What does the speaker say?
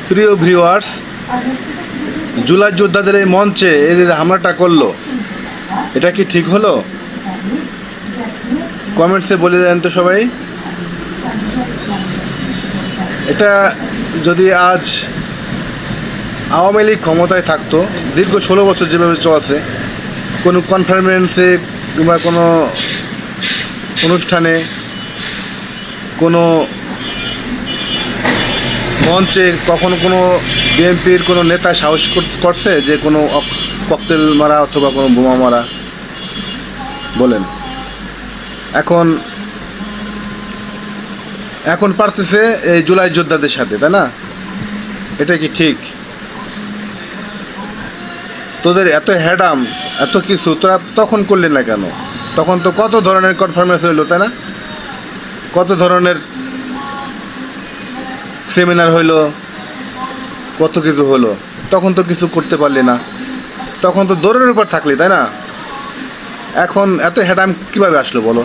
প্রিয় ভিউয়ার্স, জুলাই যোদ্ধাদের এই মঞ্চে এই যে হামলাটা করলো, এটা কি ঠিক হলো? কমেন্টসে বলে দেন তো সবাই। এটা যদি আজ আওয়ামী লীগ ক্ষমতায় থাকতো, দীর্ঘ 16 বছর যেভাবে চলছে, কোনো কনফারেন্সে কিংবা কোনো অনুষ্ঠানে, কোনো মঞ্চে কখনো কোনো বিএনপির কোনো নেতা সাহস করছে যে কোনো ককটেল মারা অথবা কোনো বোমা মারা? বলেন। এখন পারতেছে এই জুলাই যোদ্ধাদের সাথে, তাই না? এটা কি ঠিক? তোদের এত হ্যাডাম, এত কিছু তোরা তখন করলি না কেন? তখন তো কত ধরনের কনফারেন্স হইলো, তাই না? কত ধরনের সেমিনার হইলো, কত কিছু হলো, তখন তো কিছু করতে পারলি না। তখন তো দৌড়ের উপর থাকলি, তাই না? এখন এত হ্যাডাম কিভাবে আসলো বলো?